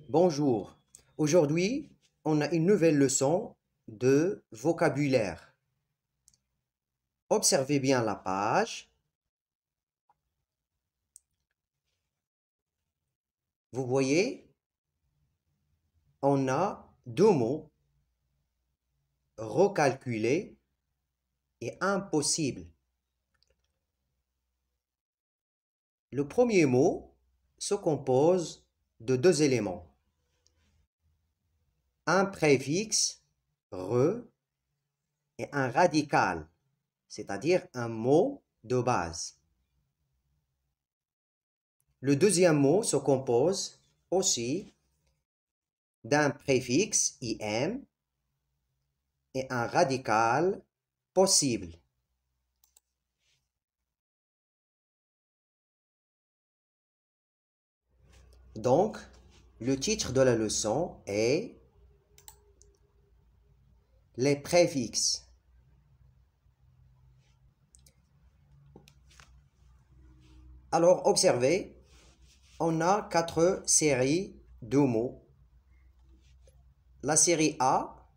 Bonjour. Aujourd'hui, on a une nouvelle leçon de vocabulaire. Observez bien la page. Vous voyez, on a deux mots, recalculer et impossible. Le premier mot se compose de deux éléments. Un préfixe, re, et un radical, c'est-à-dire un mot de base. Le deuxième mot se compose aussi d'un préfixe im et un radical possible. Donc, le titre de la leçon est les préfixes. Alors, observez, on a 4 séries de mots. La série A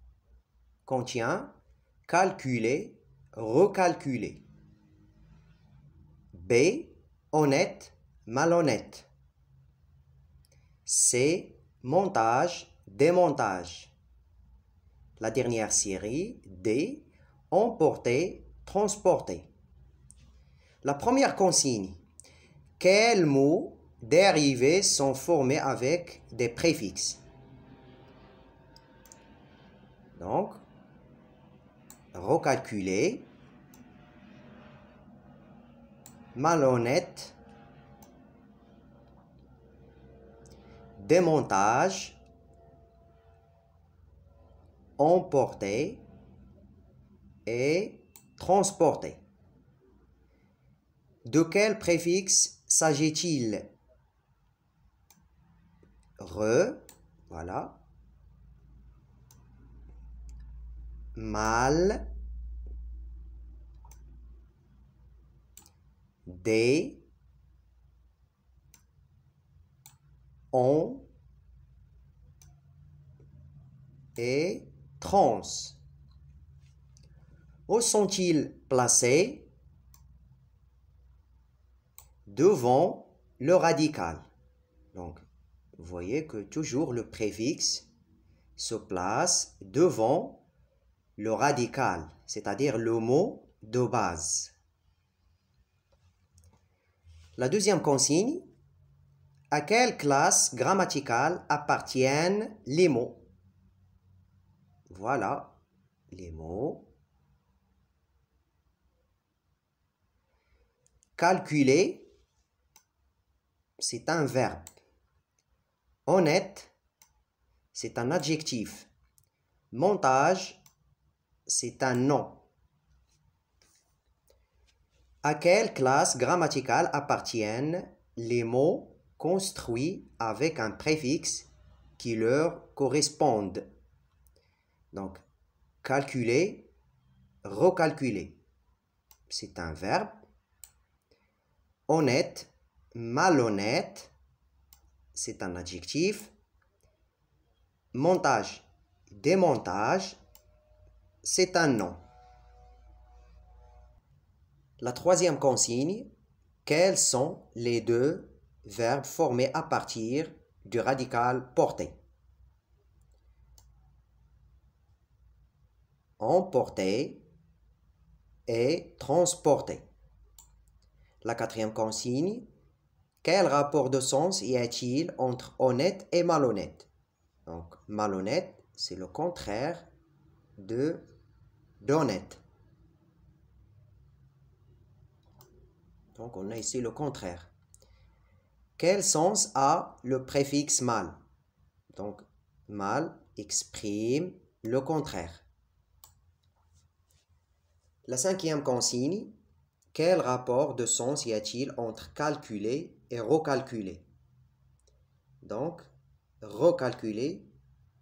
contient calculer, recalculer. B, honnête, malhonnête. C, montage, démontage. La dernière série, D, emporter, transporter. La première consigne, quels mots dérivés sont formés avec des préfixes? Donc, recalculer, malhonnête, démontage, emporter et transporter. De quel préfixe s'agit-il? Re, voilà. Mal, des, on et trans. Où sont-ils placés? Devant le radical. Donc, vous voyez que toujours le préfixe se place devant le radical, c'est-à-dire le mot de base. La deuxième consigne, à quelle classe grammaticale appartiennent les mots? Voilà les mots. Calculer, c'est un verbe. Honnête, c'est un adjectif. Montage, c'est un nom. À quelle classe grammaticale appartiennent les mots construits avec un préfixe qui leur correspondent? Donc, calculer, recalculer, c'est un verbe. Honnête, malhonnête, c'est un adjectif. Montage, démontage, c'est un nom. La troisième consigne, quels sont les deux verbes formés à partir du radical porté? Emporter et transporter. La quatrième consigne, quel rapport de sens y a-t-il entre honnête et malhonnête? Donc, malhonnête, c'est le contraire d'honnête. Donc, on a ici le contraire. Quel sens a le préfixe mal? Donc, mal exprime le contraire. La cinquième consigne, quel rapport de sens y a-t-il entre calculer et recalculer? Donc, recalculer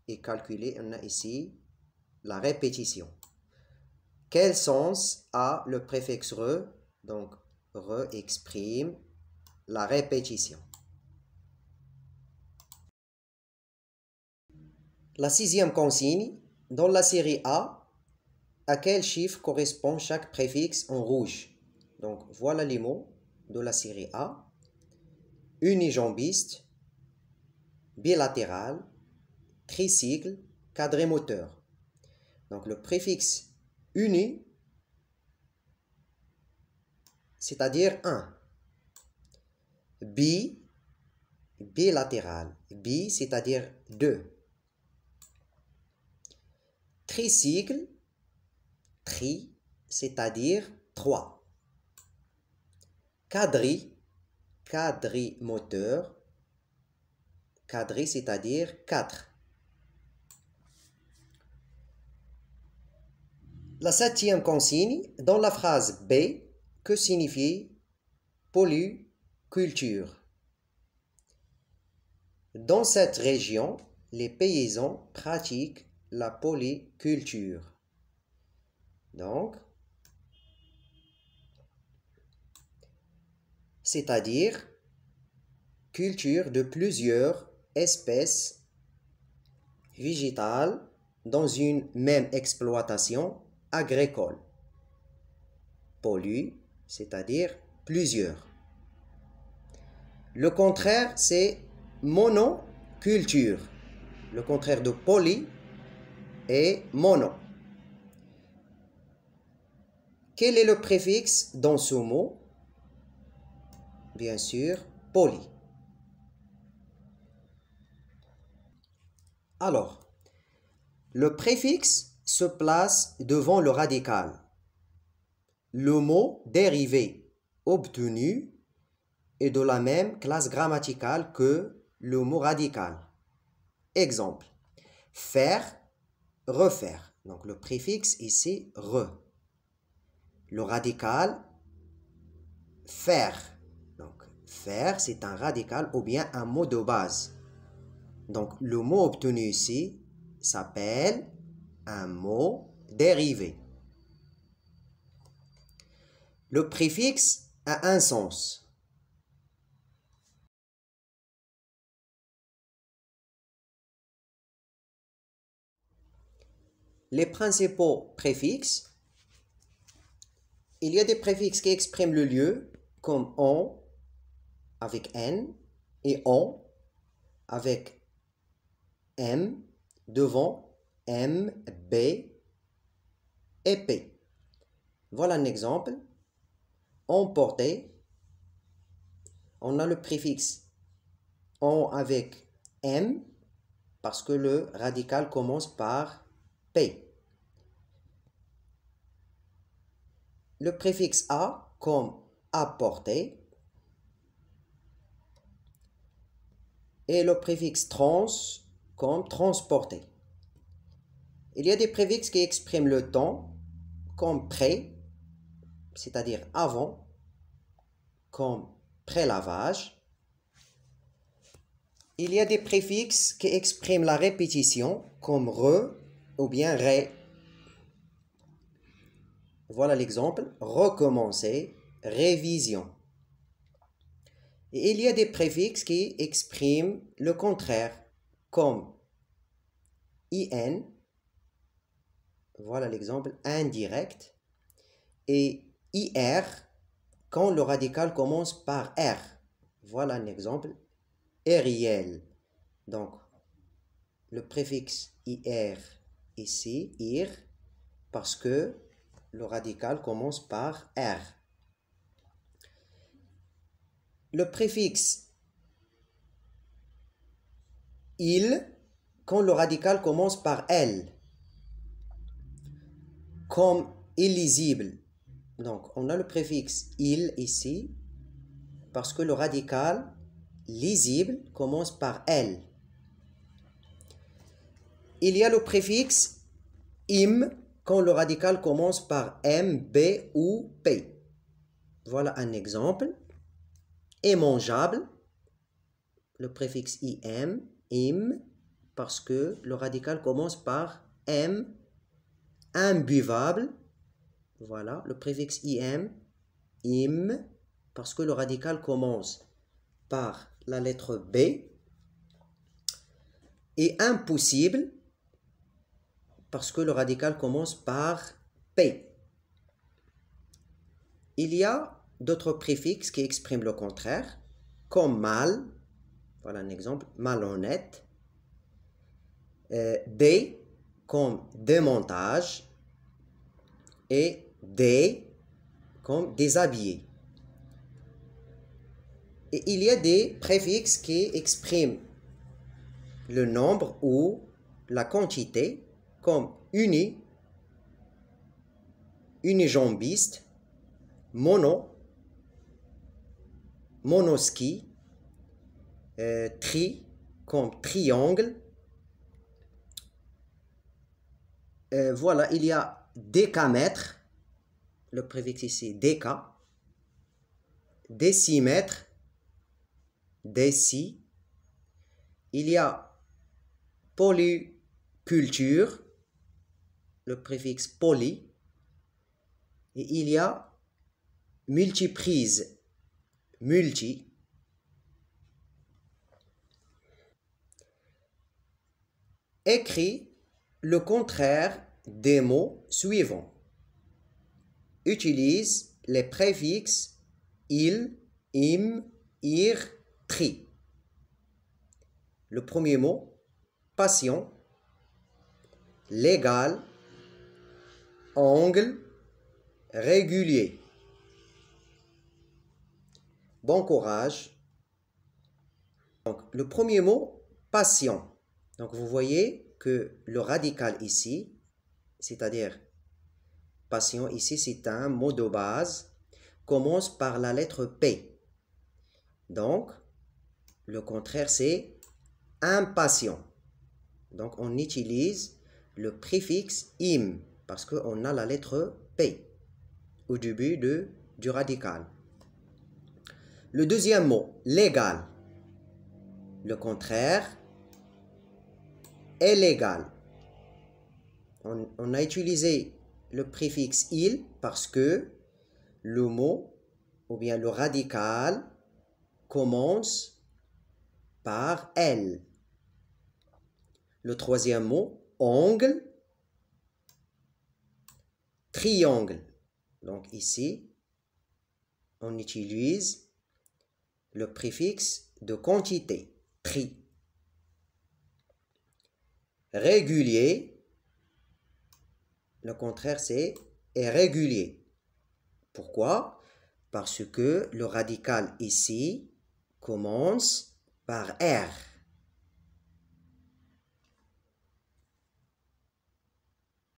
et calculer, on a ici la répétition. Quel sens a le préfixe re? Donc, re exprime la répétition. La sixième consigne, dans la série A, à quel chiffre correspond chaque préfixe en rouge? Donc voilà les mots de la série A. Unijambiste, bilatéral, tricycle, quadrimoteur. Donc le préfixe uni, c'est-à-dire 1. Bi, bilatéral. Bi, c'est-à-dire 2. Tricycle, tri, c'est-à-dire 3. Quadri, quadrimoteur, quadri, c'est-à-dire 4. La septième consigne, dans la phrase B, que signifie polyculture? Dans cette région, les paysans pratiquent la polyculture. Donc, c'est-à-dire culture de plusieurs espèces végétales dans une même exploitation agricole. Poly, c'est-à-dire plusieurs. Le contraire, c'est monoculture. Le contraire de poly est mono. Quel est le préfixe dans ce mot? Bien sûr, poly. Alors, le préfixe se place devant le radical. Le mot dérivé obtenu est de la même classe grammaticale que le mot radical. Exemple, faire, refaire. Donc le préfixe ici, re. Le radical, faire. Donc faire, c'est un radical ou bien un mot de base. Donc le mot obtenu ici s'appelle un mot dérivé. Le préfixe a un sens. Les principaux préfixes, il y a des préfixes qui expriment le lieu, comme on avec n et on avec m devant m, b et p. Voilà un exemple. Emporter, on a le préfixe on avec m parce que le radical commence par p. Le préfixe a comme apporter et le préfixe trans comme transporter. Il y a des préfixes qui expriment le temps comme pré, c'est-à-dire avant, comme pré-lavage. Il y a des préfixes qui expriment la répétition comme re ou bien ré. Voilà l'exemple, recommencer, révision. Et il y a des préfixes qui expriment le contraire, comme in, voilà l'exemple, indirect, et ir, quand le radical commence par r. Voilà un exemple, ériel. Donc, le préfixe ir ici, ir, parce que le radical commence par r. Le préfixe il, quand le radical commence par l, comme illisible. Donc, on a le préfixe il ici, parce que le radical lisible commence par l. Il y a le préfixe im, quand le radical commence par m, b ou p. Voilà un exemple. Immangeable, le préfixe im, parce que le radical commence par m. Imbuvable, voilà, le préfixe im, parce que le radical commence par la lettre b. Et impossible, parce que le radical commence par P. Il y a d'autres préfixes qui expriment le contraire, comme mal, voilà un exemple, malhonnête, D comme démontage et D comme déshabillé. Et il y a des préfixes qui expriment le nombre ou la quantité, comme uni, unijambiste, mono, monoski, tri, comme triangle. Voilà, il y a décamètre, le préfixe ici, déca, décimètre, déci. Il y a polyculture, le préfixe poly. Et il y a multiprise, multi. Écris le contraire des mots suivants. Utilise les préfixes il, im, ir, tri. Le premier mot, passion, légal, angle, régulier. Bon courage. Donc, le premier mot, passion. Donc, vous voyez que le radical ici, c'est-à-dire passion ici, c'est un mot de base, commence par la lettre P. Donc, le contraire, c'est impatient. Donc, on utilise le préfixe im parce qu'on a la lettre P au début du radical. Le deuxième mot, légal. Le contraire, illégal. On a utilisé le préfixe il parce que le mot ou bien le radical commence par L. Le troisième mot, angle, triangle. Donc ici, on utilise le préfixe de quantité, tri. Régulier, le contraire c'est irrégulier. Pourquoi? Parce que le radical ici commence par R.